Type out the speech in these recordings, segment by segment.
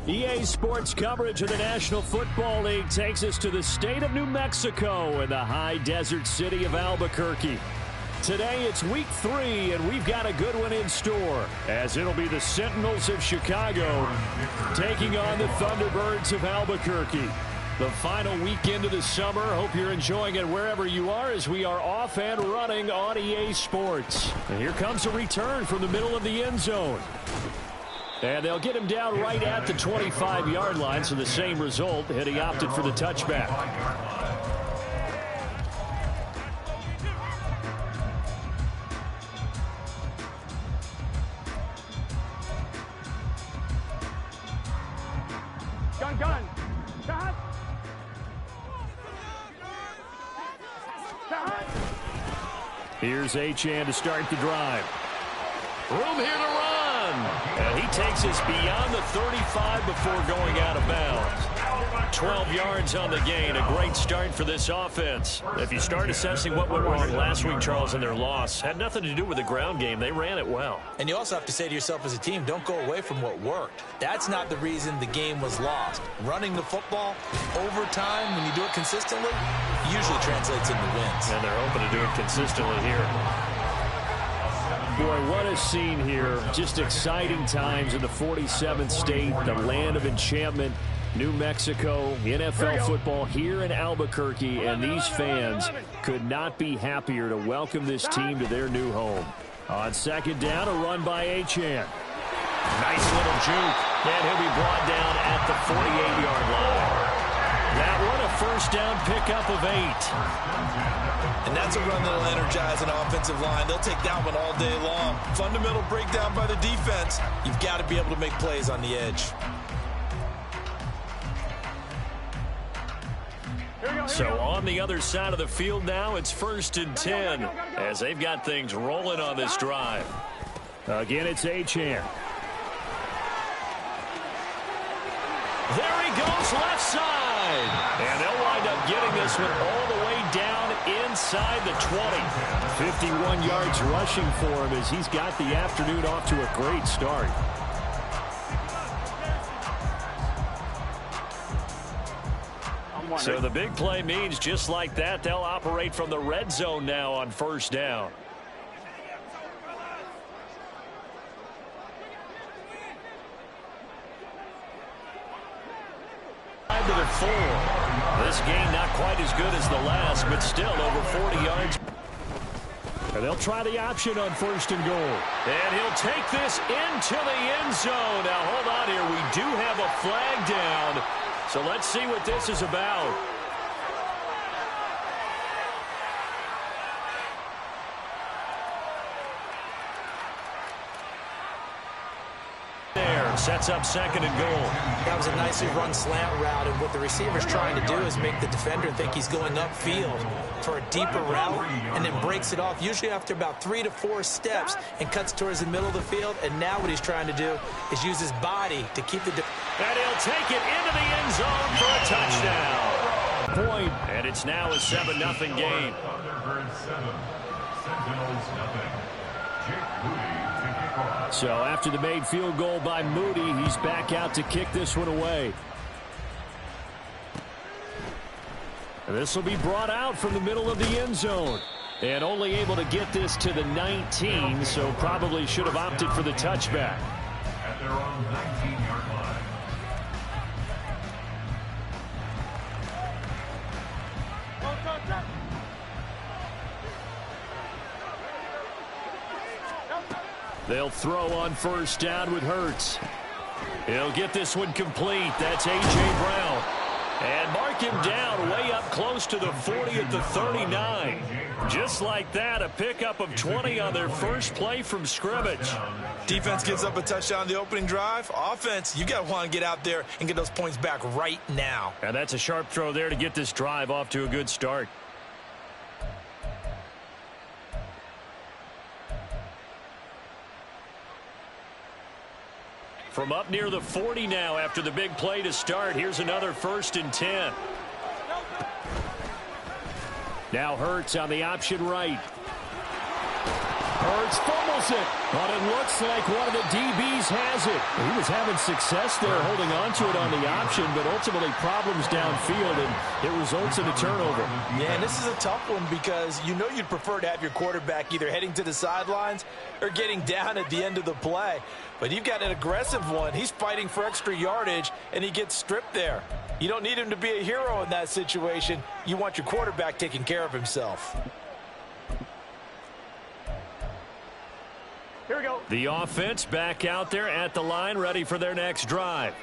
EA Sports coverage of the National Football League takes us to the state of New Mexico in the high desert city of Albuquerque. Today it's week 3, and we've got a good one in store, as it'll be the Sentinels of Chicago taking on the Thunderbirds of Albuquerque. The final weekend of the summer. Hope you're enjoying it wherever you are, as we are off and running on EA Sports. And here comes a return from the middle of the end zone. And they'll get him down right at the 25-yard line, so the same result, and he opted for the touchback. Gun. Here's Achane to start the drive. Room here to run. And he takes us beyond the 35 before going out of bounds. 12 yards on the gain. A great start for this offense. If you start assessing what went wrong last week, Charles, in their loss, had nothing to do with the ground game. They ran it well. And you also have to say to yourself as a team, don't go away from what worked. That's not the reason the game was lost. Running the football over time, when you do it consistently, usually translates into wins. And they're hoping to do it consistently here. Boy, what a scene here. Just exciting times in the 47th state, the land of enchantment, New Mexico, NFL football here in Albuquerque, and these fans could not be happier to welcome this team to their new home. On second down, a run by Achane. Nice little juke, and he'll be brought down at the 48-yard line. That one, a first down pickup of 8. And that's a run that'll energize an offensive line. They'll take that one all day long. Fundamental breakdown by the defense. You've got to be able to make plays on the edge. So on the other side of the field now, it's 1st and 10 as they've got things rolling on this drive. Again, it's Achane. There he goes, left side. And they'll wind up getting this one all the way down inside the 20. 51 yards rushing for him as he's got the afternoon off to a great start. So the big play means just like that, they'll operate from the red zone now on first down. To the 4. This game not quite as good as the last, but still over 40 yards. And they'll try the option on 1st and goal. And he'll take this into the end zone. Now, hold on here. We do have a flag down. So let's see what this is about. Sets up 2nd and goal. That was a nicely run slant route, and what the receiver's trying to do is make the defender think he's going upfield for a deeper route, and then breaks it off, usually after about 3 to 4 steps, and cuts towards the middle of the field. And now what he's trying to do is use his body to keep the... And he'll take it into the end zone for a touchdown. Point, and it's now a 7-0 game. So after the made field goal by Moody, he's back out to kick this one away. And this will be brought out from the middle of the end zone. And only able to get this to the 19, so probably should have opted for the touchback. At their own 19-yard line. They'll throw on first down with Hurts. He'll get this one complete. That's A.J. Brown. And mark him down way up close to the 40 at the 39. Just like that, a pickup of 20 on their first play from scrimmage. Defense gives up a touchdown on the opening drive. Offense, you got to want to get out there and get those points back right now. And that's a sharp throw there to get this drive off to a good start. From up near the 40 now after the big play to start. Here's another 1st and 10. Now Hurts on the option right. Hurts fumbles it, but it looks like one of the DBs has it. He was having success there holding on to it on the option, but ultimately problems downfield, and it results in a turnover. Yeah, and this is a tough one because you know you'd prefer to have your quarterback either heading to the sidelines or getting down at the end of the play. But you've got an aggressive one. He's fighting for extra yardage, and he gets stripped there. You don't need him to be a hero in that situation. You want your quarterback taking care of himself. Here we go. The offense back out there at the line, ready for their next drive.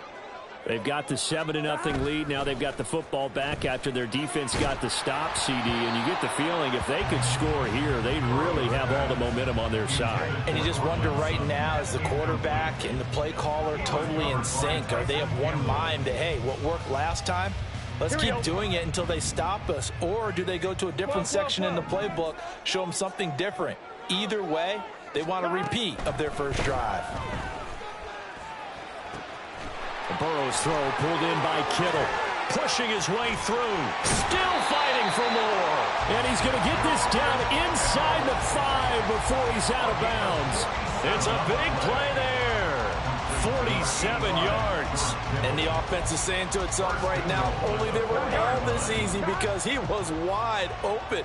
They've got the 7-0 lead. Now they've got the football back after their defense got the stop, CD. And you get the feeling if they could score here, they'd really have all the momentum on their side. And you just wonder right now, is the quarterback and the play caller totally in sync? Are they of one mind that, hey, what worked last time? Let's keep doing it until they stop us. Or do they go to a different section in the playbook, show them something different? Either way, they want a repeat of their first drive. Burrow's throw pulled in by Kittle. Pushing his way through. Still fighting for more. And he's going to get this down inside the 5 before he's out of bounds. It's a big play there. 47 yards. And the offense is saying to itself right now, only they were all this easy because he was wide open.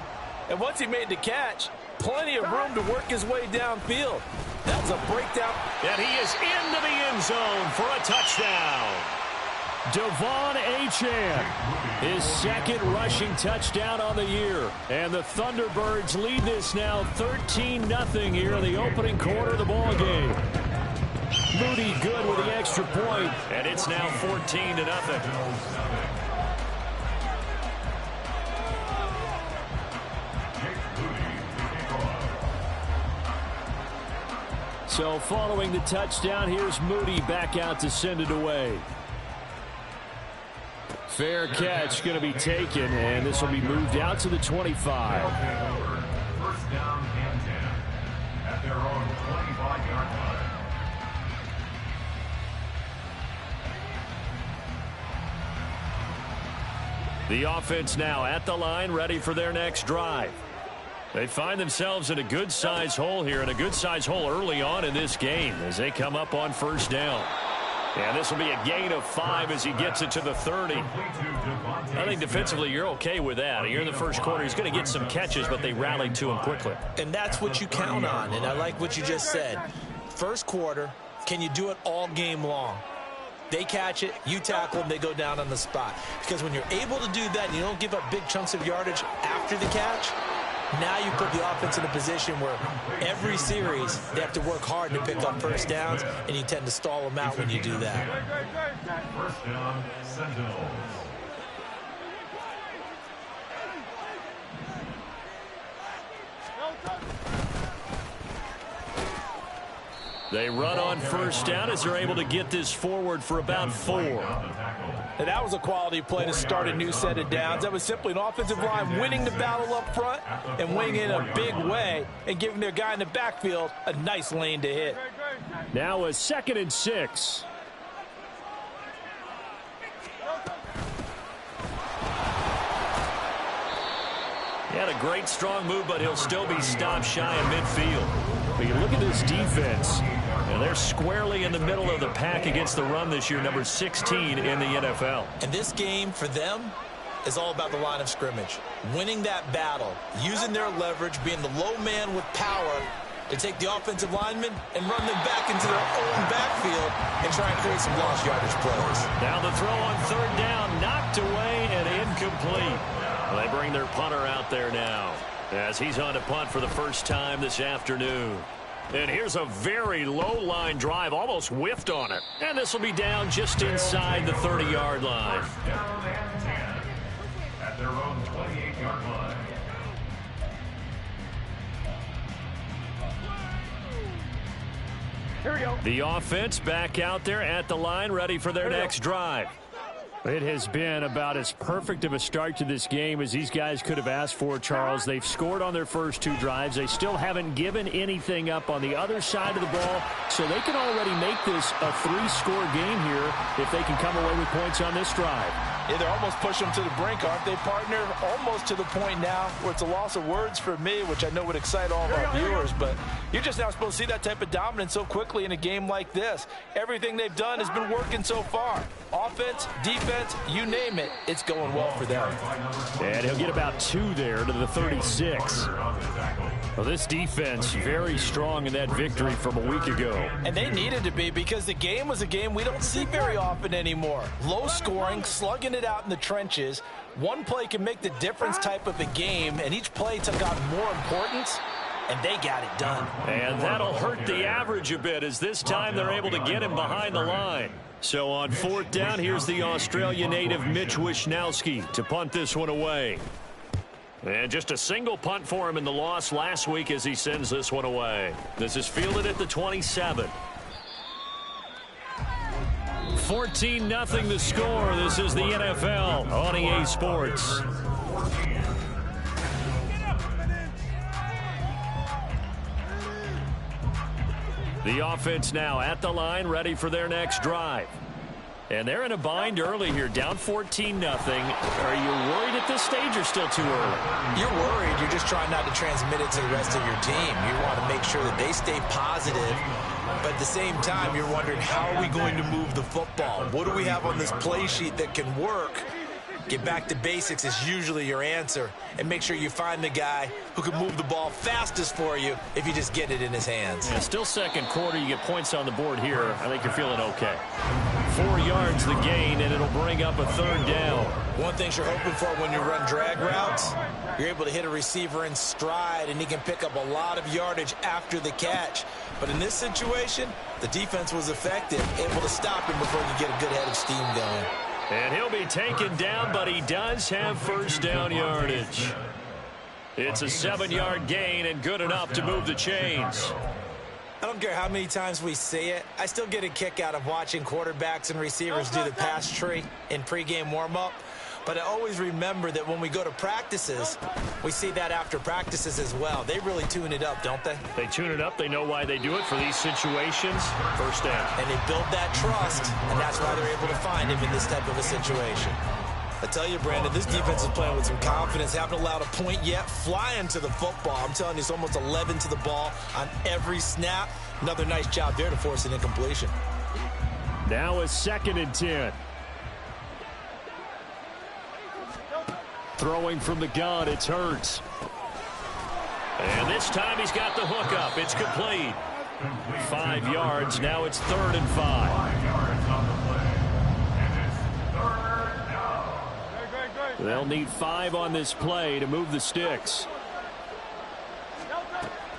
And once he made the catch, plenty of room to work his way downfield. That's a breakdown. And he is into the end zone for a touchdown. Devon Achane, his second rushing touchdown on the year. And the Thunderbirds lead this now 13-0 here in the opening quarter of the ball game. Moody good with the extra point, and it's now 14-0. So following the touchdown, here's Moody back out to send it away. Fair catch going to be taken, and this will be moved out to the 25. First down and 10 at their own 25-yard line. The offense now at the line, ready for their next drive. They find themselves in a good-size hole here, and a good-size hole early on in this game as they come up on first down. And this will be a gain of 5 as he gets it to the 30. I think defensively you're okay with that. Here in the first quarter, he's going to get some catches, but they rallied to him quickly. And that's what you count on, and I like what you just said. First quarter, can you do it all game long? They catch it, you tackle them, they go down on the spot. Because when you're able to do that and you don't give up big chunks of yardage after the catch, now you put the offense in a position where every series they have to work hard to pick up first downs, and you tend to stall them out when you do that. First down, Sentinel. They run on first down as they're able to get this forward for about 4. And that was a quality play to start a new set of downs. That was simply an offensive line winning the battle up front and winning in a big way and giving their guy in the backfield a nice lane to hit. Now a 2nd and 6. He had a great strong move, but he'll still be stopped shy in midfield. But you look at this defense, and they're squarely in the middle of the pack against the run this year, number 16 in the NFL. And this game for them is all about the line of scrimmage. Winning that battle, using their leverage, being the low man with power to take the offensive linemen and run them back into their own backfield and try and create some lost yardage plays. Now the throw on 3rd down, knocked away and incomplete. They bring their punter out there now as he's on to punt for the first time this afternoon. And here's a very low line drive, almost whiffed on it. And this will be down just inside the 30-yard line. First down and 10 at their own 28-yard line. Here we go. The offense back out there at the line, ready for their next drive. It has been about as perfect of a start to this game as these guys could have asked for, Charles. They've scored on their first 2 drives. They still haven't given anything up on the other side of the ball, so they can already make this a 3-score game here if they can come away with points on this drive. Yeah, they're almost pushing them to the brink, aren't they, partner? Almost to the point now where it's a loss of words for me, which I know would excite all of our viewers, but you're just now supposed to see that type of dominance so quickly in a game like this. Everything they've done has been working so far. Offense, defense, you name it, it's going well for them. And he'll get about 2 there to the 36. Well, this defense very strong in that victory from a week ago. And they needed to be, because the game was a game we don't see very often anymore. Low scoring, slugging it out in the trenches. One play can make the difference type of a game, and each play took on more importance, and they got it done. And that'll hurt the average a bit, as this time they're able to get him behind the line. So on 4th down, here's the Australia native Mitch Wishnowsky to punt this one away. And just a single punt for him in the loss last week as he sends this one away. This is fielded at the 27. 14-0 the score. This is the NFL on EA Sports. The offense now at the line, ready for their next drive. And they're in a bind early here, down 14-0. Are you worried at this stage or still too early? You're worried. You're just trying not to transmit it to the rest of your team. You want to make sure that they stay positive. But at the same time, you're wondering, how are we going to move the football? What do we have on this play sheet that can work? Get back to basics is usually your answer. And make sure you find the guy who can move the ball fastest for you if you just get it in his hands. Yeah, still second quarter. You get points on the board here. I think you're feeling okay. 4 yards the gain, and it'll bring up a 3rd down. One thing you're hoping for when you run drag routes, you're able to hit a receiver in stride, and he can pick up a lot of yardage after the catch. But in this situation, the defense was effective, able to stop him before he could get a good head of steam going. And he'll be taken down, but he does have 1st down yardage. It's a 7-yard gain and good enough to move the chains. I don't care how many times we see it. I still get a kick out of watching quarterbacks and receivers do the pass tree in pregame warm-up. But I always remember that when we go to practices, we see that after practices as well. They really tune it up, don't they? They tune it up. They know why they do it for these situations. 1st down. And they build that trust, and that's why they're able to find him in this type of a situation. I tell you, Brandon, this defense is playing with some confidence. Haven't allowed a point yet. Flying to the football. I'm telling you, it's almost 11 to the ball on every snap. Another nice job there to force an incompletion. Now a 2nd and 10. Throwing from the gun, it's Hurts. And this time he's got the hook up. It's complete. 5 yards. Now it's 3rd and 5. 5 yards on the play. And it's 3rd down. They'll need 5 on this play to move the sticks.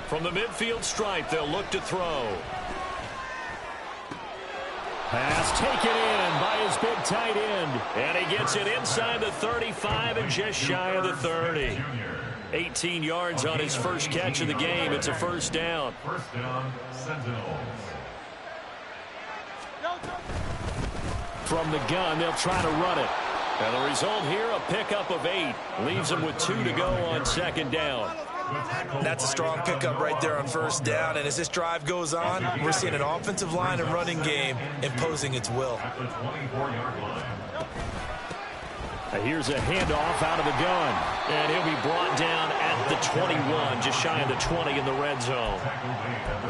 From the midfield stripe, they'll look to throw. Pass taken in by his big tight end. And he gets it inside the 35 and just shy of the 30. 18 yards on his first catch of the game. It's a 1st down. 1st down, Sentinel. From the gun, they'll try to run it. And the result here, a pickup of 8. Leaves them with 2 to go on 2nd down. That's a strong pickup right there on 1st down. And as this drive goes on, we're seeing an offensive line and running game imposing its will. At the 24-yard line. Here's a handoff out of the gun. And he'll be brought down at the 21, just shy of the 20 in the red zone.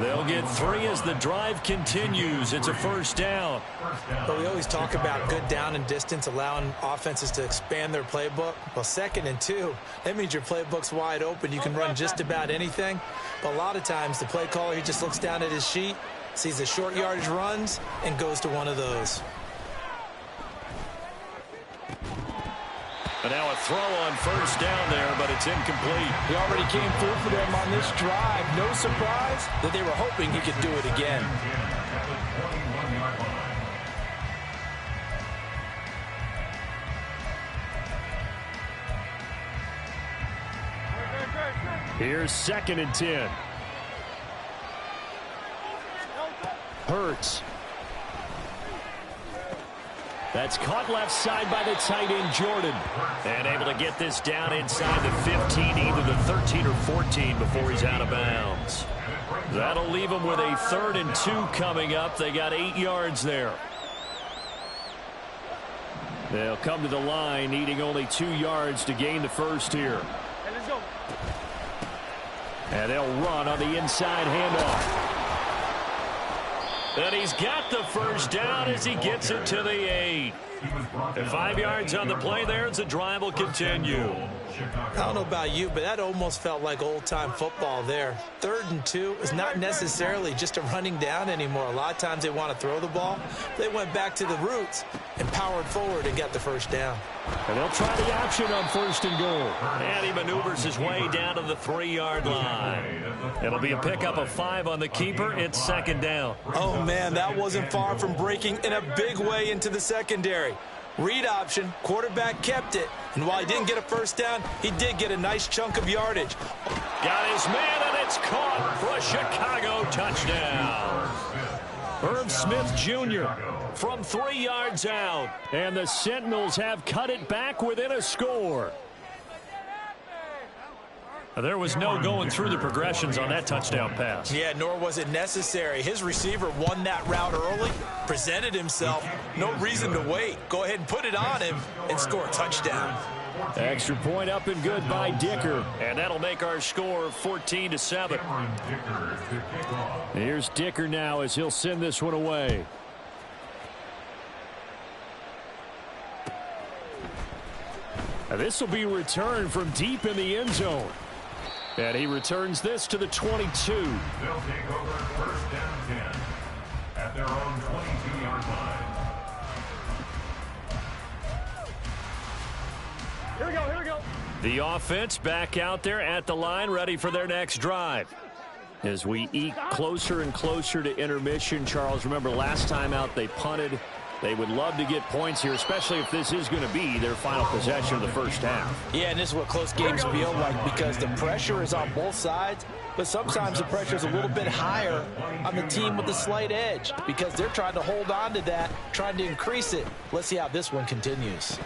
They'll get 3 as the drive continues. It's a 1st down. But we always talk about good down and distance, allowing offenses to expand their playbook. Well, 2nd and 2, that means your playbook's wide open. You can run just about anything. But a lot of times, the play caller, he just looks down at his sheet, sees the short yardage runs, and goes to one of those. And now a throw on 1st down there, but it's incomplete. He already came through for them on this drive. No surprise that they were hoping he could do it again. Here's 2nd and 10. Hurts. That's caught left side by the tight end, Jordan. And able to get this down inside the 15, either the 13 or 14 before he's out of bounds. That'll leave him with a 3rd and 2 coming up. They got 8 yards there. They'll come to the line, needing only 2 yards to gain the first here. Hey, let's go. And they'll run on the inside handoff. And he's got the first down as he gets it to the 8. And 5 yards on the play there as the drive will continue. I don't know about you, but that almost felt like old-time football there. 3rd and 2 is not necessarily just a running down anymore. A lot of times they want to throw the ball. They went back to the roots and powered forward and got the first down. And they'll try the option on 1st and goal. And he maneuvers his way down to the 3-yard line. It'll be a pickup of 5 on the keeper. It's 2nd down. Oh, man, that wasn't far from breaking in a big way into the secondary. Read option, quarterback kept it, and while he didn't get a first down, he did get a nice chunk of yardage. Got his man, and it's caught for a Chicago touchdown. Herb Smith Jr. from 3 yards out, and the Sentinels have cut it back within a score. There was no going through the progressions on that touchdown pass. Yeah, nor was it necessary. His receiver won that route early, presented himself. No reason to wait. Go ahead and put it on him and score a touchdown. Extra point up and good by Dicker. And that'll make our score 14-7. Here's Dicker now as he'll send this one away. This will be returned from deep in the end zone. And he returns this to the 22. They'll take over 1st down 10 at their own 22-yard line. Here we go, here we go. The offense back out there at the line, ready for their next drive. As we eke closer and closer to intermission, Charles, remember last time out they punted. They would love to get points here, especially if this is going to be their final possession of the first half. Yeah, and this is what close games feel like because the pressure is on both sides, but sometimes the pressure is a little bit higher on the team with the slight edge because they're trying to hold on to that, trying to increase it. Let's see how this one continues.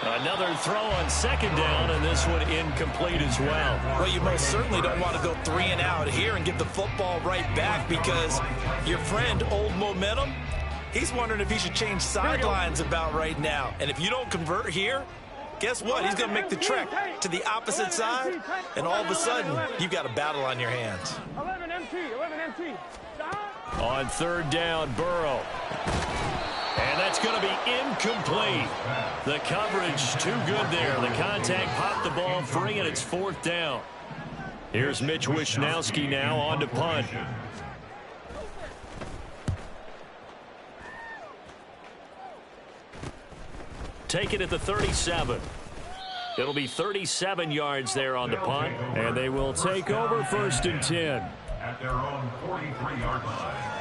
Another throw on 2nd down, and this one incomplete as well. Well, you most certainly don't want to go 3 and out here and get the football right back because your friend, Old Momentum, he's wondering if he should change sidelines about right now. And if you don't convert here, guess what? He's going to make the trek to the opposite side, and all of a sudden, you've got a battle on your hands. 11 MT. On 3rd down, Burrow. And that's going to be incomplete. The coverage too good there. The contact popped the ball free, and it's 4th down. Here's Mitch Wishnowski now on to punt. Take it at the 37. It'll be 37 yards there on the punt, and they will take over 1st and 10. At their own 43-yard line.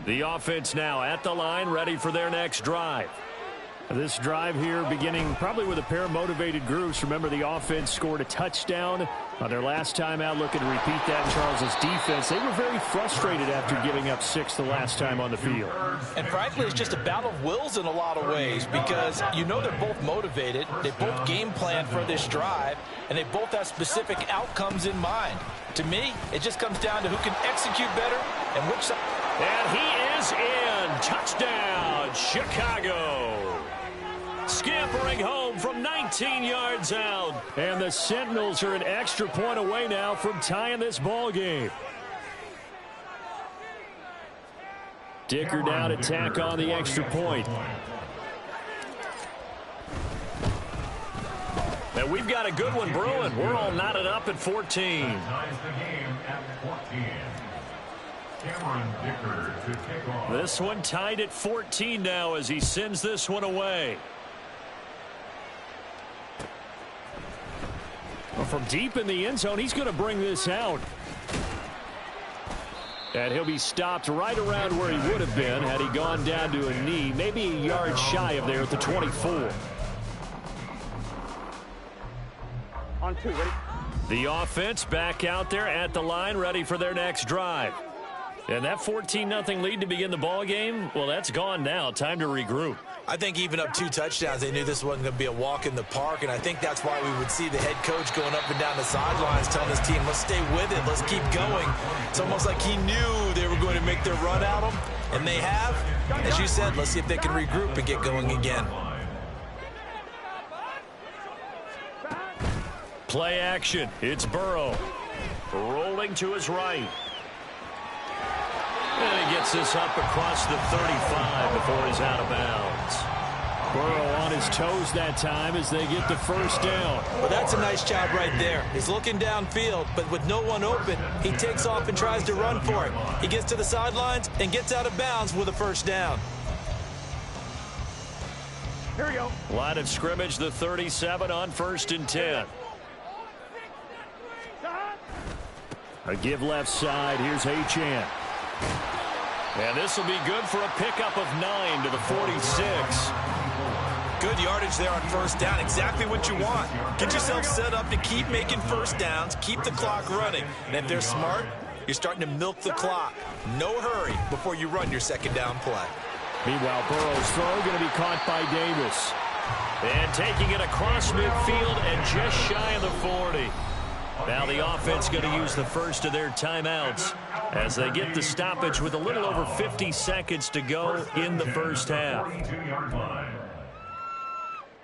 The offense now at the line, ready for their next drive. This drive here beginning probably with a pair of motivated groups. Remember, the offense scored a touchdown on their last time out. Looking to repeat that in Charles's defense. They were very frustrated after giving up 6 the last time on the field. And frankly, it's just a battle of wills in a lot of ways because you know they're both motivated. They both game plan for this drive, and they both have specific outcomes in mind. To me, it just comes down to who can execute better and which side. And he is in. Touchdown, Chicago. Scampering home from 19 yards out. And the Sentinels are an extra point away now from tying this ball game. Dicker down to tack on the extra point. And we've got a good one brewing. We're all knotted up at 14. Ties the game at 14. Cameron Dicker to kick off. This one tied at 14 now as he sends this one away. Well, from deep in the end zone, he's going to bring this out. And he'll be stopped right around where he would have been had he gone down to a knee, maybe a yard shy of there at the 24. On 2, ready? The offense back out there at the line, ready for their next drive. And that 14-0 lead to begin the ball game, well, that's gone now. Time to regroup. I think even up 2 touchdowns, they knew this wasn't going to be a walk in the park, and I think that's why we would see the head coach going up and down the sidelines telling his team, let's stay with it, let's keep going. It's almost like he knew they were were going to make their run at them, and they have. As you said, let's see if they can regroup and get going again. Play action. It's Burrow. Rolling to his right. And he gets this up across the 35 before he's out of bounds. Burrow on his toes that time as they get the first down. Well, that's a nice job right there. He's looking downfield, but with no one open, he takes off and tries to run for it. He gets to the sidelines and gets out of bounds with a first down. Here we go. Line of scrimmage, the 37 on 1st and 10. A give left side. Here's Achane. And this will be good for a pickup of 9 to the 46. Good yardage there on first down. Exactly what you want. Get yourself set up to keep making first downs, keep the clock running. And if they're smart, you're starting to milk the clock. No hurry before you run your second down play. Meanwhile, Burrow's throw going to be caught by Davis. And taking it across midfield and just shy of the 40. Now the offense going to use the first of their timeouts as they get the stoppage with a little over 50 seconds to go in the first half.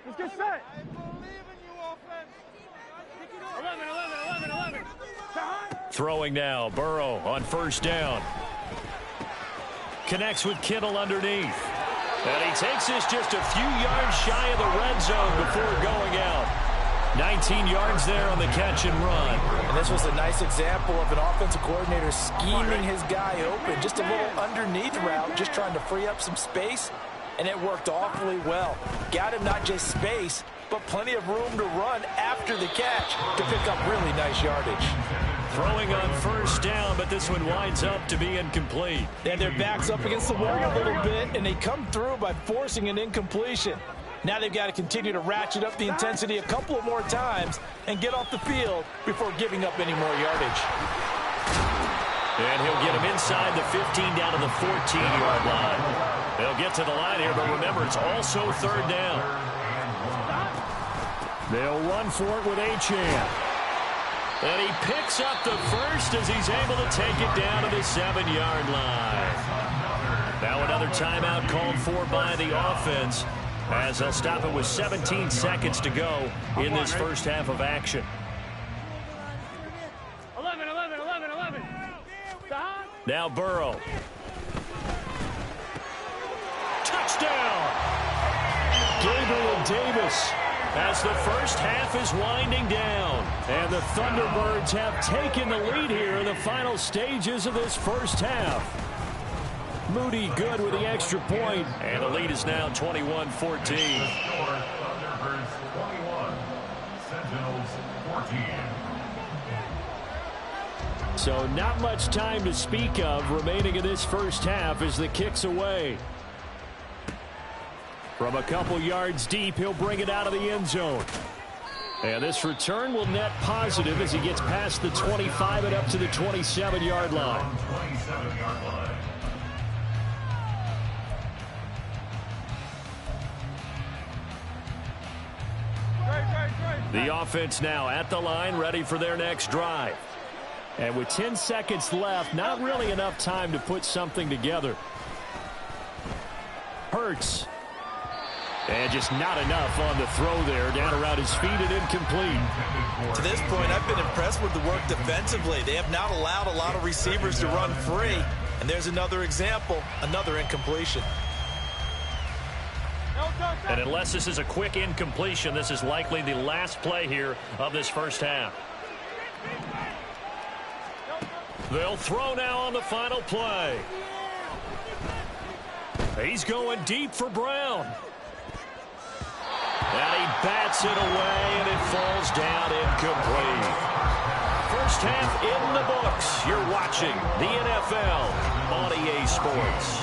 Let's get set. 11. Throwing now, Burrow on first down. Connects with Kittle underneath. And he takes this just a few yards shy of the red zone before going out. 19 yards there on the catch and run. And this was a nice example of an offensive coordinator scheming his guy open. Just a little underneath route, just trying to free up some space. And it worked awfully well. Got him not just space, but plenty of room to run after the catch to pick up really nice yardage. Throwing on first down, but this one winds up to be incomplete. And their back's up against the wall a little bit, and they come through by forcing an incompletion. Now they've got to continue to ratchet up the intensity a couple of more times and get off the field before giving up any more yardage. And he'll get him inside the 15 down to the 14-yard line. They'll get to the line here, but remember, it's also third down. They'll run for it with Achane. And he picks up the first as he's able to take it down to the 7-yard line. Now another timeout called for by the offense as they'll stop it with 17 seconds to go in this first half of action. 11. Now Burrow. Touchdown! Gabriel Davis as the first half is winding down. And the Thunderbirds have taken the lead here in the final stages of this first half. Moody good with the extra point, and the lead is now 21-14. Thunderbirds 21, Sentinels 14. So not much time to speak of remaining in this first half as the kick's away. From a couple yards deep, he'll bring it out of the end zone. And this return will net positive as he gets past the 25 and up to the 27-yard line. 27-yard line. The offense now at the line, ready for their next drive. And with 10 seconds left, not really enough time to put something together. Hurts. And just not enough on the throw there. Down around his feet and incomplete. To this point, I've been impressed with the work defensively. They have not allowed a lot of receivers to run free. And there's another example, another incompletion. And unless this is a quick incompletion, this is likely the last play here of this first half. They'll throw now on the final play. He's going deep for Brown. And he bats it away, and it falls down incomplete. First half in the books. You're watching the NFL on EA Sports.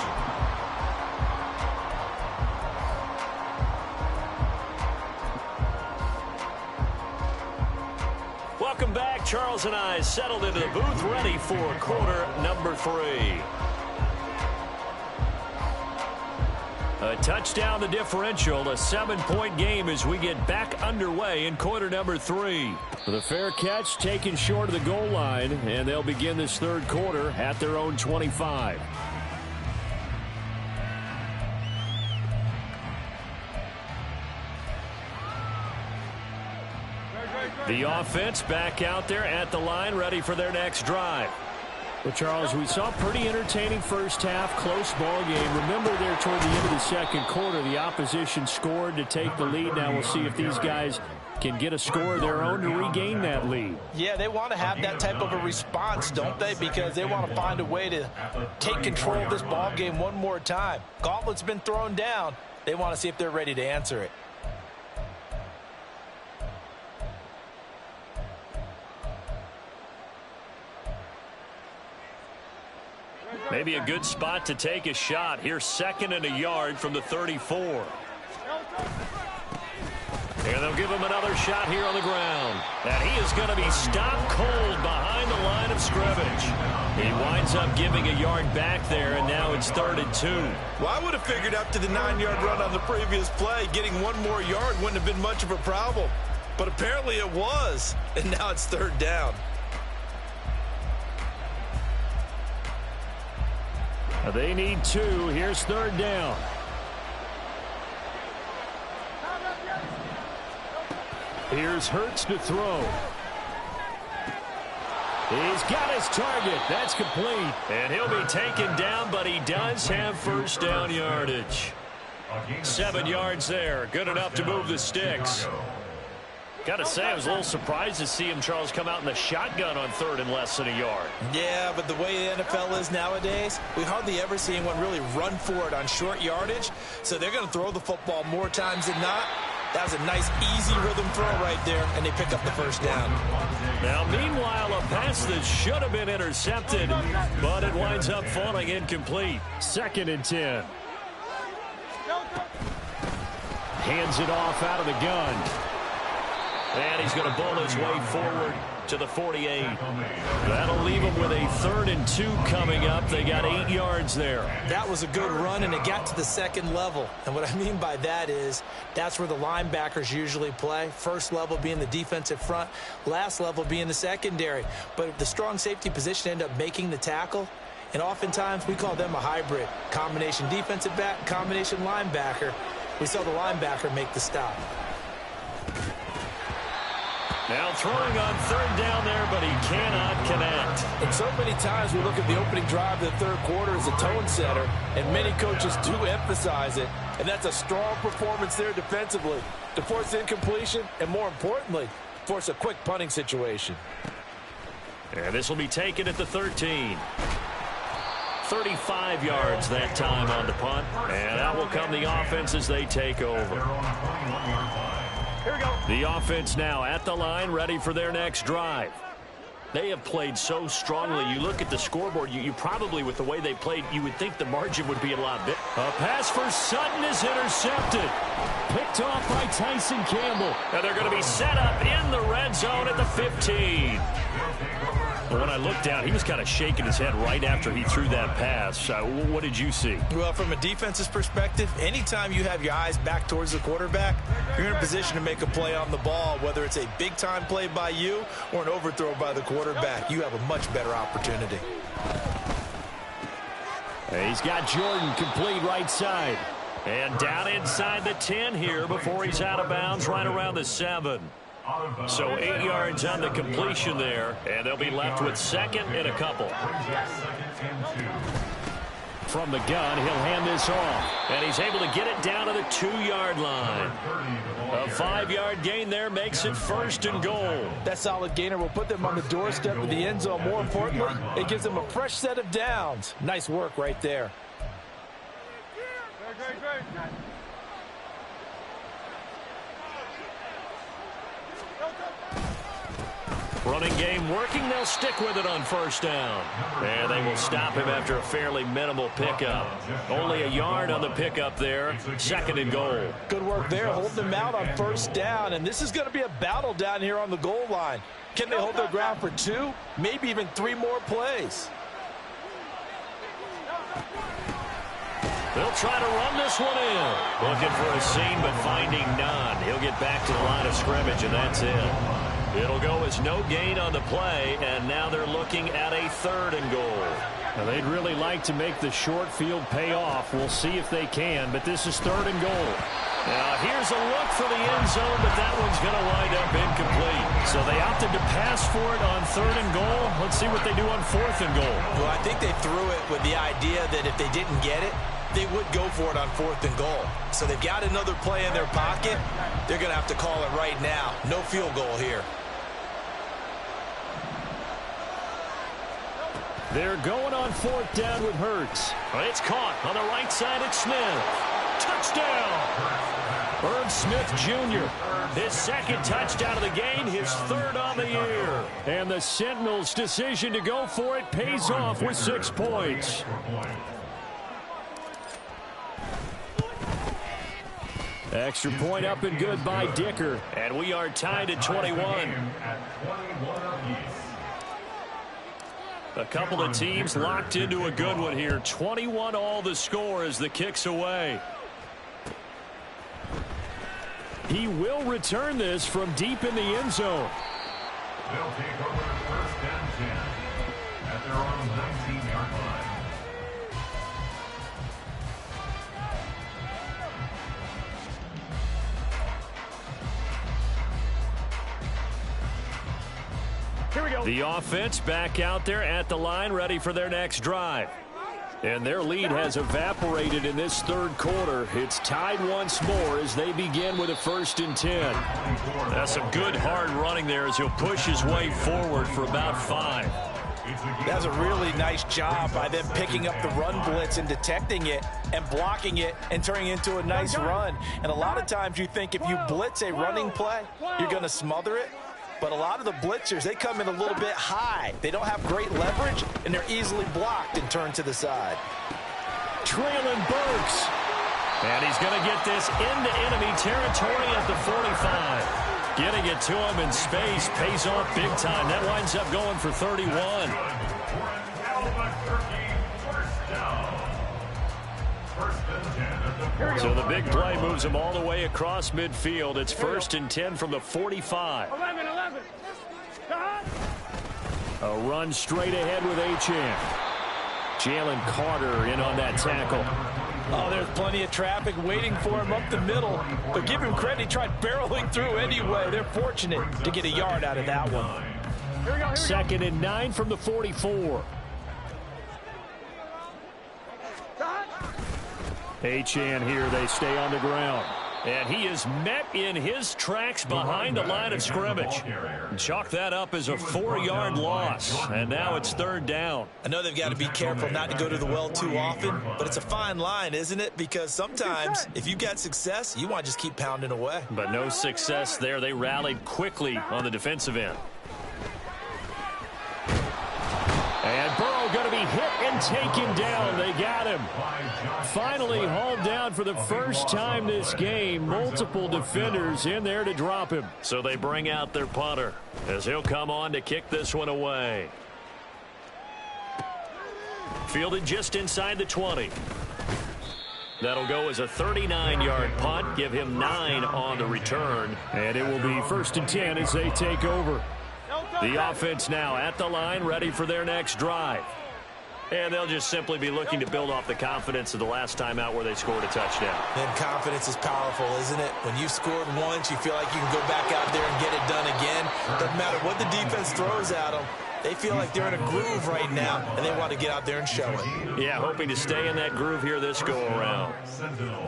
Welcome back. Charles and I settled into the booth, ready for quarter number 3. A touchdown the differential, a 7-point game as we get back underway in quarter number 3. The fair catch taken short of the goal line, and they'll begin this third quarter at their own 25. The offense back out there at the line, ready for their next drive. Well, Charles, we saw a pretty entertaining first half, close ball game. Remember there toward the end of the second quarter, the opposition scored to take the lead. Now we'll see if these guys can get a score of their own to regain that lead. Yeah, they want to have that type of a response, don't they? Because they want to find a way to take control of this ball game one more time. Gauntlet's been thrown down. They want to see if they're ready to answer it. Maybe a good spot to take a shot. Here's 2nd and a yard from the 34. And they'll give him another shot here on the ground. And he is going to be stopped cold behind the line of scrimmage. He winds up giving a yard back there, and now it's 3rd and 2. Well, I would have figured after the 9-yard run on the previous play, getting one more yard wouldn't have been much of a problem. But apparently it was, and now it's 3rd down. They need 2. Here's 3rd down. Here's Hurts to throw. He's got his target. That's complete. And he'll be taken down, but he does have first down yardage. 7 yards there. Good enough to move the sticks. Got to say, I was a little surprised to see him, Charles, come out in the shotgun on 3rd and less than a yard. Yeah, but the way the NFL is nowadays, we hardly ever see anyone really run for it on short yardage. So they're going to throw the football more times than not. That was a nice, easy rhythm throw right there, and they pick up the first down. Now, meanwhile, a pass that should have been intercepted, but it winds up falling incomplete. 2nd and 10. Hands it off out of the gun. And he's going to bull his way forward to the 48. That'll leave him with a 3rd and 2 coming up. They got 8 yards there. That was a good run, and it got to the 2nd level. And what I mean by that is that's where the linebackers usually play. First level being the defensive front, last level being the secondary. But the strong safety position ended up making the tackle. And oftentimes we call them a hybrid. Combination defensive back, combination linebacker. We saw the linebacker make the stop. Now throwing on 3rd down there, but he cannot connect. And so many times we look at the opening drive of the 3rd quarter as a tone setter, and many coaches do emphasize it. And that's a strong performance there defensively to force incompletion and, more importantly, force a quick punting situation. And this will be taken at the 13. 35 yards that time on the punt. And out will come the offense as they take over. Here we go. The offense now at the line, ready for their next drive. They have played so strongly. You look at the scoreboard, you probably, with the way they played, you would think the margin would be a lot bigger. A pass for Sutton is intercepted. Picked off by Tyson Campbell. And they're going to be set up in the red zone at the 15. Well, when I looked down, he was kind of shaking his head right after he threw that pass. What did you see? Well, from a defense's perspective, anytime you have your eyes back towards the quarterback, you're in a position to make a play on the ball, whether it's a big-time play by you or an overthrow by the quarterback. You have a much better opportunity. He's got Jordan complete right side. And down inside the 10 here before he's out of bounds right around the 7. So 8 yards on the completion there, and they'll be left with 2nd and a couple. From the gun, he'll hand this off, and he's able to get it down to the 2-yard line. A 5-yard gain there makes it 1st and goal. That solid gainer will put them on the doorstep of the end zone. More importantly, it gives them a fresh set of downs. Nice work right there. Great. Running game working. They'll stick with it on 1st down. And they will stop him after a fairly minimal pickup. Only a yard on the pickup there. 2nd and goal. Good work there, holding them out on 1st down. And this is going to be a battle down here on the goal line. Can they hold their ground for 2, maybe even 3 more plays? They'll try to run this one in. Looking for a seam, but finding none. He'll get back to the line of scrimmage, and that's it. It'll go as no gain on the play, and now they're looking at a 3rd and goal. Now, they'd really like to make the short field pay off. We'll see if they can, but this is 3rd and goal. Now, here's a look for the end zone, but that one's going to wind up incomplete. So they opted to pass for it on 3rd and goal. Let's see what they do on 4th and goal. Well, I think they threw it with the idea that if they didn't get it, they would go for it on 4th and goal. So they've got another play in their pocket. They're going to have to call it right now. No field goal here. They're going on 4th down with Hurts. It's caught on the right side at Smith. Touchdown! Irv Smith Jr. His 2nd touchdown of the game, his 3rd on the year. And the Sentinels' decision to go for it pays off with 6 points. Extra point up and good by Dicker. And we are tied at 21. A couple of teams locked into a good one here. 21 all the score as the kick's away. He will return this from deep in the end zone. They'll take over 1st and 10 at their own 19-yard line. Here we go. The offense back out there at the line, ready for their next drive. And their lead has evaporated in this 3rd quarter. It's tied once more as they begin with a 1st and 10. That's some good hard running there as he'll push his way forward for about 5. That's a really nice job by them picking up the run blitz and detecting it and blocking it and turning it into a nice run. And a lot of times you think if you blitz a running play, you're going to smother it. But a lot of the blitzers, they come in a little bit high. They don't have great leverage, and they're easily blocked and turned to the side. Traylon Burks. And he's going to get this into enemy territory at the 45. Getting it to him in space pays off big time. That winds up going for 31. So the big play moves him all the way across midfield. It's 1st and 10 from the 45. 11. A run straight ahead with Achane. Jalen Carter in on that tackle. Oh, there's plenty of traffic waiting for him up the middle. But give him credit, he tried barreling through anyway. They're fortunate to get a yard out of that one. 2nd and 9 from the 44. Achane here, they stay on the ground. And he is met in his tracks behind the line of scrimmage. Chalk that up as a 4-yard loss. And now it's 3rd down. I know they've got to be careful not to go to the well too often, but it's a fine line, isn't it? Because sometimes if you got success, you want to just keep pounding away. But no success there. They rallied quickly on the defensive end. And Burrow going to be hit and taken down. They got him. Finally hauled down for the first time this game. Multiple defenders in there to drop him. So they bring out their punter as he'll come on to kick this one away. Fielded just inside the 20. That'll go as a 39-yard punt. Give him 9 on the return. And it will be 1st and 10 as they take over. The offense now at the line, ready for their next drive. And they'll just simply be looking to build off the confidence of the last time out where they scored a touchdown. And confidence is powerful, isn't it? When you've scored once, you feel like you can go back out there and get it done again. Doesn't matter what the defense throws at them. They feel like they're in a groove right now, and they want to get out there and show it. Yeah, hoping to stay in that groove here this go-around.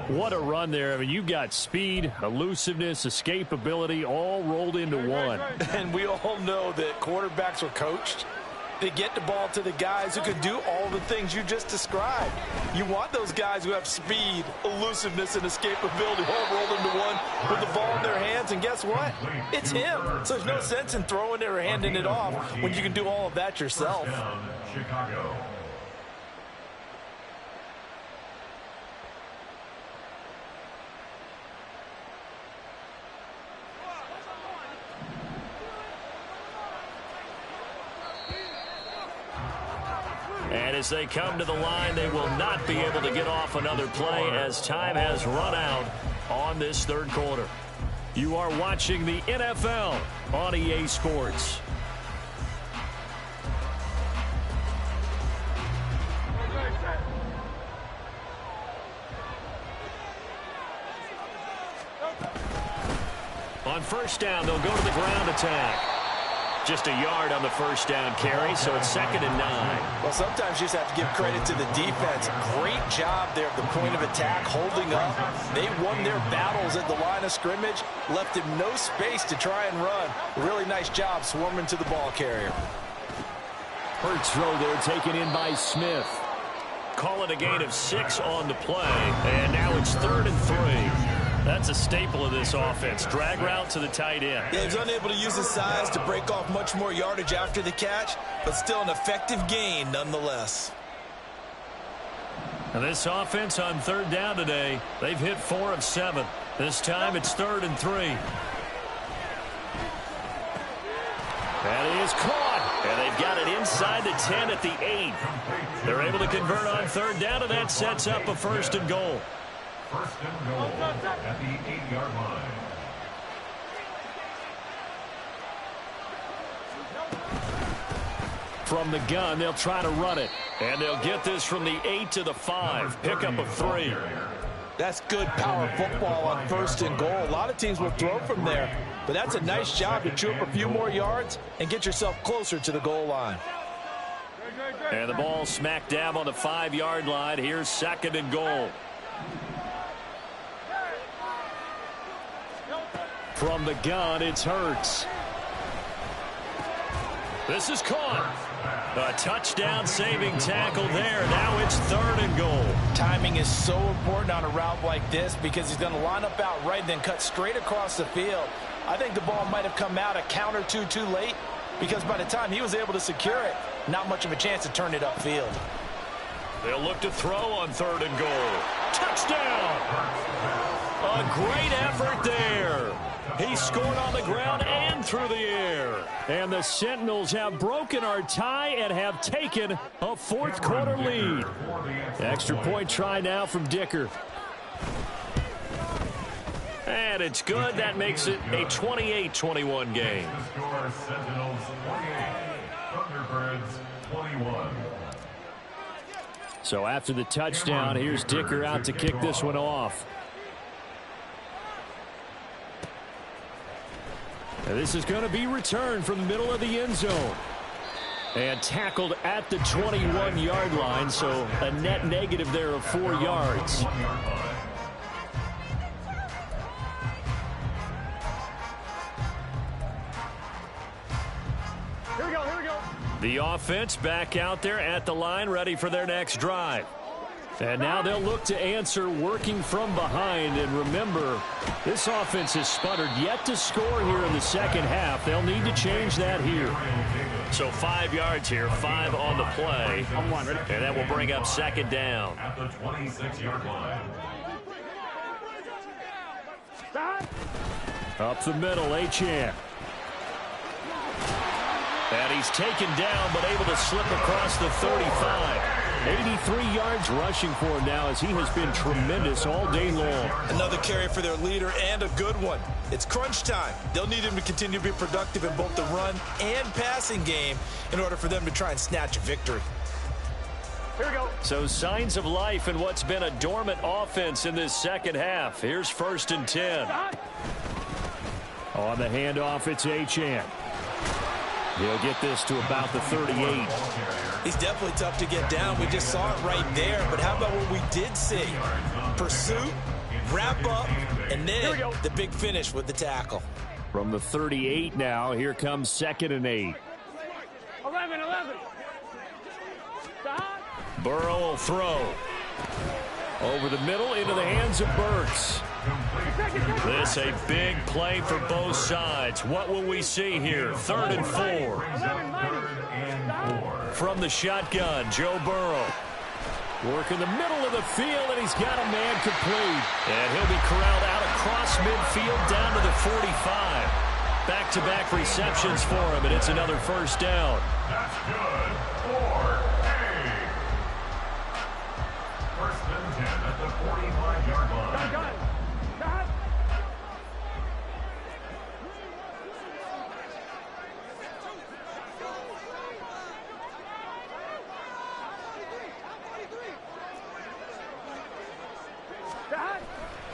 What a run there. I mean, you've got speed, elusiveness, escapability all rolled into one. And we all know that quarterbacks are coached. They get the ball to the guys who can do all the things you just described. You want those guys who have speed, elusiveness, and escapability all rolled into one with the ball in their hands. And guess what? It's him. So there's no sense in throwing it or handing it off when you can do all of that yourself. Chicago. And As they come to the line, they will not be able to get off another play as time has run out on this third quarter. You are watching the NFL on EA Sports. On first down, they'll go to the ground attack. Just a yard on the first down carry, so it's 2nd and 9. Well, sometimes you just have to give credit to the defense. Great job there at the point of attack, holding up. They won their battles at the line of scrimmage, left him no space to try and run. Really nice job swarming to the ball carrier. Hurts throw there taken in by Smith. Call it a gain of 6 on the play, and now it's 3rd and 3. That's a staple of this offense. Drag route to the tight end. Yeah, he's unable to use his size to break off much more yardage after the catch, but still an effective gain nonetheless. And this offense on 3rd down today, they've hit 4 of 7. This time it's 3rd and 3. That is caught. And they've got it inside the 10 at the 8. They're able to convert on 3rd down, and that sets up a 1st and goal. 1st and goal at the 8-yard line. From the gun, they'll try to run it. And they'll get this from the 8 to the 5. Pickup of 3. That's good power football on 1st and goal. A lot of teams will throw from there, but that's a nice job to chew up a few more yards and get yourself closer to the goal line. And the ball smack dab on the 5-yard line. Here's 2nd and goal. From the gun, it's Hurts. This is caught. A touchdown saving tackle there. Now it's 3rd and goal. Timing is so important on a route like this because he's going to line up out right and then cut straight across the field. I think the ball might have come out a count or two too late because by the time he was able to secure it, not much of a chance to turn it upfield. They'll look to throw on 3rd and goal. Touchdown! A great effort there. He scored on the ground and through the air. And the Sentinels have broken our tie and have taken a 4th quarter lead. Extra point try now from Dicker. And it's good. That makes it a 28-21 game. Sentinels 28, Thunderbirds 21. So after the touchdown, here's Dicker out to kick this one off. And this is going to be returned from the middle of the end zone. And tackled at the 21-yard line, so a net negative there of 4 yards. Here we go. The offense back out there at the line, ready for their next drive. And now they'll look to answer working from behind. And remember, this offense has sputtered yet to score here in the second half. They'll need to change that here. So 5 yards here, 5 on the play. And that will bring up 2nd down. At the 26-yard line. Up the middle, Achane. And he's taken down, but able to slip across the 35. 83 yards rushing for him now as he has been tremendous all day long. Another carry for their leader and a good one. It's crunch time. They'll need him to continue to be productive in both the run and passing game in order for them to try and snatch a victory. Here we go. So signs of life in what's been a dormant offense in this second half. Here's 1st and 10. On the handoff, it's Achane. He'll get this to about the 38. He's definitely tough to get down. We just saw it right there. But how about what we did see? Pursuit, wrap up, and then the big finish with the tackle. From the 38 now, here comes 2nd and 8. 11. Burrow will throw. Over the middle into the hands of Burks. This a big play for both sides. What will we see here? 3rd and 4. From the shotgun, Joe Burrow. Working the middle of the field, and he's got a man complete. And he'll be corralled out across midfield down to the 45. Back-to-back receptions for him, and it's another 1st down. That's good for a 45-yard line.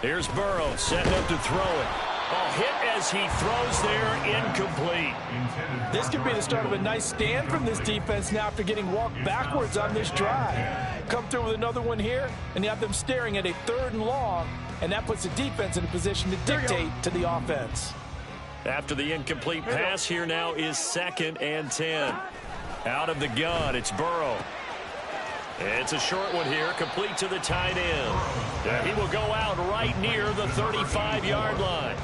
Here's Burrow setting up to throw it. Oh, hit as he throws there, incomplete. This could be the start of a nice stand from this defense now after getting walked backwards on this drive. Come through with another one here, and you have them staring at a 3rd and long, and that puts the defense in a position to dictate to the offense. After the incomplete pass, here now is 2nd and 10. Out of the gun, it's Burrow. It's a short one here, complete to the tight end. He will go out right near the 35-yard line.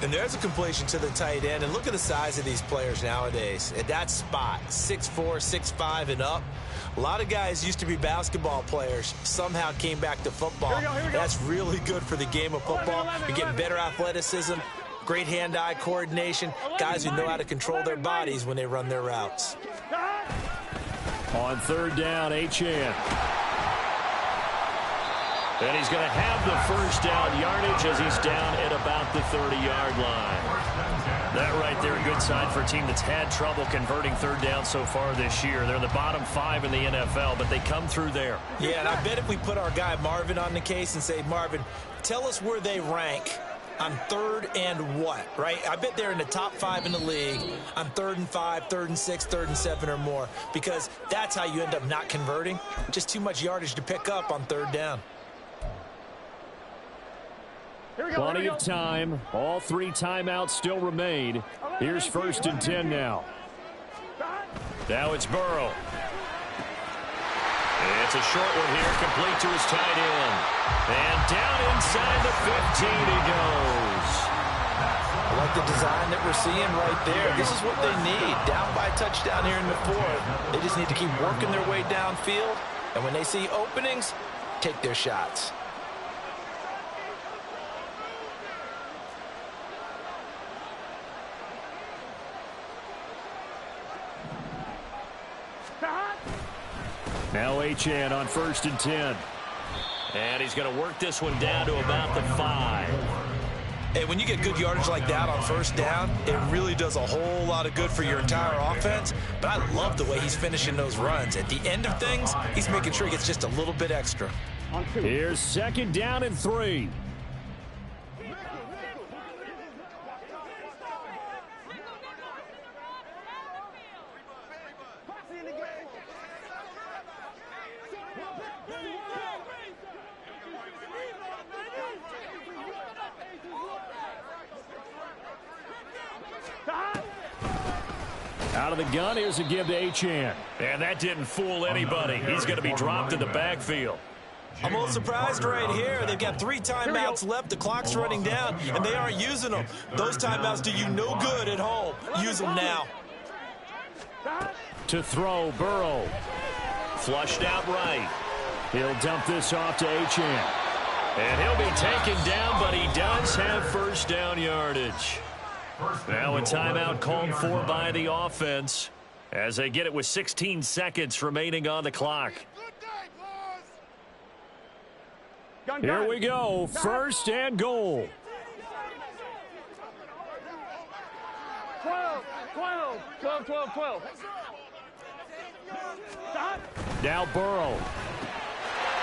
And there's a completion to the tight end. And look at the size of these players nowadays. At that spot, 6'4", 6'5", and up. A lot of guys used to be basketball players, somehow came back to football. Here we go. That's really good for the game of football. You're getting better athleticism, great hand-eye coordination, guys who know how to control their bodies when they run their routes. On 3rd down, Achane. And he's going to have the 1st down yardage as he's down at about the 30-yard line. That right there, a good sign for a team that's had trouble converting 3rd down so far this year. They're in the bottom 5 in the NFL, but they come through there. Yeah, and I bet if we put our guy Marvin on the case and say, Marvin, tell us where they rank on 3rd and what, right? I bet they're in the top 5 in the league on 3rd and 5, 3rd and 6, 3rd and 7 or more, because that's how you end up not converting. Just too much yardage to pick up on 3rd down. Plenty of time. All 3 timeouts still remain. Here's 1st and 10 now. Now it's Burrow. It's a short one here, complete to his tight end. And down inside the 15 he goes. I like the design that we're seeing right there. This is what they need. Down by a touchdown here in the 4th. They just need to keep working their way downfield. And when they see openings, take their shots. Now Achane on 1st and 10. And he's going to work this one down to about the 5. Hey, when you get good yardage like that on 1st down, it really does a whole lot of good for your entire offense. But I love the way he's finishing those runs. At the end of things, he's making sure he gets just a little bit extra. Here's 2nd down and 3. Out of the gun, here's a give to Achane. And that didn't fool anybody. He's going to be dropped in the backfield. I'm a little surprised right here. They've got 3 timeouts left. The clock's running down, and they aren't using them. Those timeouts do you no good at home. Use them now. To throw, Burrow. Flushed out right. He'll dump this off to Achane. And he'll be taken down, but he does have 1st down yardage. Now a timeout called for by the offense as they get it with 16 seconds remaining on the clock. Here we go. 1st and goal. 12. Now Burrow.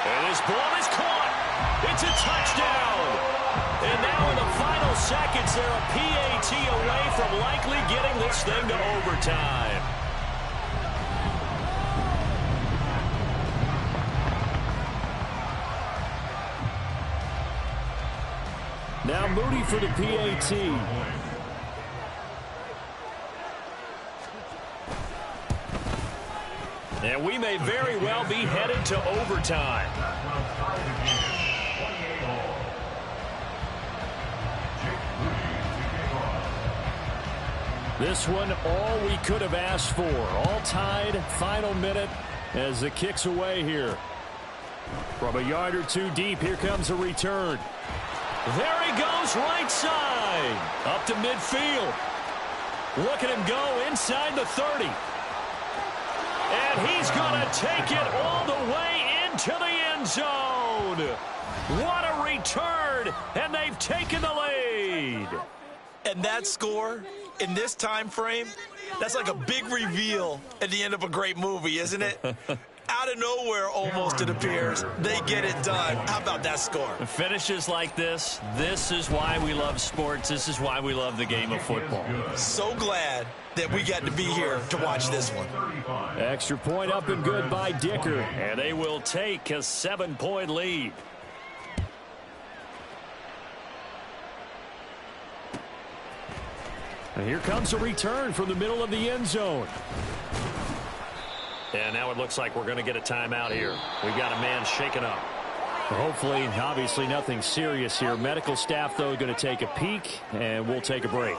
And this ball is caught. It's a touchdown. And now in the final seconds, they're a PAT away from likely getting this thing to overtime. Now Moody for the PAT. And we may very well be headed to overtime. This one, all we could have asked for. All tied, final minute as the kick's away here. From a yard or 2 deep, here comes a return. There he goes, right side. Up to midfield. Look at him go inside the 30. And he's going to take it all the way into the end zone. What a return, and they've taken the lead. And that score in this time frame, that's like a big reveal at the end of a great movie, isn't it? Out of nowhere, almost, it appears. They get it done. How about that score? Finishes like this is why we love sports. This is why we love the game of football. So glad that we got to be here to watch this one. Extra point up and good by Dicker. And they will take a 7-point lead. And here comes a return from the middle of the end zone. And now it looks like we're going to get a timeout here. We've got a man shaken up. Hopefully, obviously nothing serious here. Medical staff, though, going to take a peek, and we'll take a break.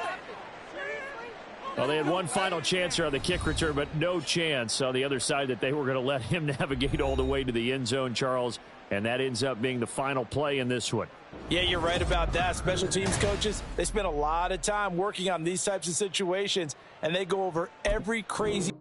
Well, they had one final chance here on the kick return, but no chance on the other side that they were going to let him navigate all the way to the end zone, Charles. And that ends up being the final play in this one. Yeah, you're right about that. Special teams coaches, they spend a lot of time working on these types of situations, and they go over every crazy